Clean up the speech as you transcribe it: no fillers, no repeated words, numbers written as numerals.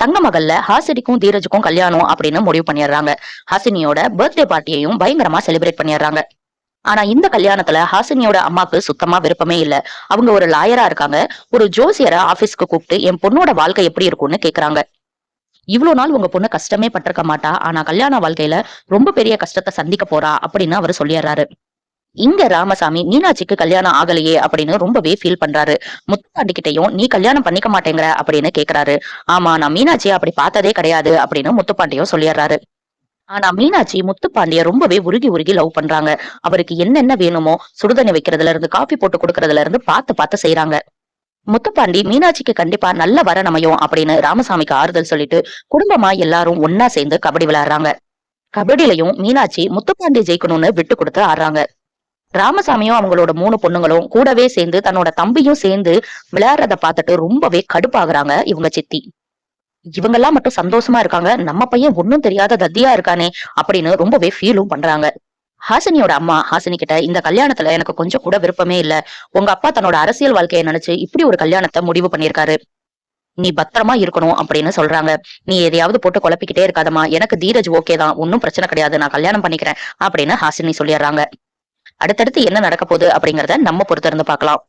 தங்க மகள்ல ஹாசினிக்கும் தீரஜுக்கும் கல்யாணம் அப்படின்னு முடிவு பண்ணிடுறாங்க. ஹாசினியோட பர்த்டே பார்ட்டியையும் பயங்கரமா செலிப்ரேட் பண்ணிடுறாங்க. ஆனா இந்த கல்யாணத்துல ஹாசினியோட அம்மாக்கு சுத்தமா விருப்பமே இல்ல. அவங்க ஒரு லாயரா இருக்காங்க. ஒரு ஜோசியரை ஆபீஸ்க்கு கூப்பிட்டு என் பொண்ணோட வாழ்க்கை எப்படி இருக்கும்னு கேக்குறாங்க. இவ்வளவு நாள் உங்க பொண்ணு கஷ்டமே பட்டிருக்க மாட்டா, ஆனா கல்யாண வாழ்க்கையில ரொம்ப பெரிய கஷ்டத்தை சந்திக்க போறா அப்படின்னு அவர் சொல்லிடுறாரு. இங்க ராமசாமி மீனாட்சிக்கு கல்யாணம் ஆகலையே அப்படின்னு ரொம்பவே ஃபீல் பண்றாரு. முத்துப்பாண்டிகிட்டையும் நீ கல்யாணம் பண்ணிக்க மாட்டேங்கிற அப்படின்னு கேக்குறாரு. ஆமா, நான் மீனாட்சியை அப்படி பார்த்ததே கிடையாது அப்படின்னு முத்துப்பாண்டியும் சொல்லிடுறாரு. ஆனா மீனாட்சி முத்துப்பாண்டிய ரொம்பவே உருகி உருகி லவ் பண்றாங்க. அவருக்கு என்னென்ன வேணுமோ சுடுதண்ணி வைக்கிறதுல இருந்து காபி போட்டு கொடுக்கறதுல இருந்து பார்த்து பார்த்து செய்யறாங்க. முத்துப்பாண்டி மீனாட்சிக்கு கண்டிப்பா நல்ல வர அமையும் அப்படின்னு ராமசாமிக்கு ஆறுதல் சொல்லிட்டு குடும்பமா எல்லாரும் ஒன்னா சேர்ந்து கபடி விளையாடுறாங்க. கபடியிலையும் மீனாட்சி முத்துப்பாண்டி ஜெயிக்கணும்னு விட்டு கொடுத்து ஆடுறாங்க. ராமசாமியும் அவங்களோட 3 பொண்ணுங்களும் கூடவே சேர்ந்து தன்னோட தம்பியும் சேர்ந்து விளையாடுறத பார்த்துட்டு ரொம்பவே கடுப்பாகுறாங்க இவங்க சித்தி. இவங்கெல்லாம் மட்டும் சந்தோஷமா இருக்காங்க, நம்ம பையன் ஒன்னும் தெரியாத தத்தியா இருக்கானே அப்படின்னு ரொம்பவே ஃபீலும் பண்றாங்க. ஹாசினியோட அம்மா ஹாசினி கிட்ட இந்த கல்யாணத்துல எனக்கு கொஞ்சம் கூட விருப்பமே இல்ல. உங்க அப்பா தன்னோட அரசியல் வாழ்க்கையை நினைச்சு இப்படி ஒரு கல்யாணத்தை முடிவு பண்ணிருக்காரு. நீ பத்திரமா இருக்கணும் அப்படின்னு சொல்றாங்க. நீ எதையாவது போட்டு குழப்பிக்கிட்டே இருக்காதம்மா, எனக்கு தீரஜ் ஓகே தான், ஒன்னும் பிரச்சனை கிடையாது, நான் கல்யாணம் பண்ணிக்கிறேன் அப்படின்னு ஹாசினி சொல்லிடுறாங்க. அடுத்தடுத்து என்ன நடக்க போகுது அப்படிங்கறத நம்ம பொறுத்திருந்து பார்க்கலாம்.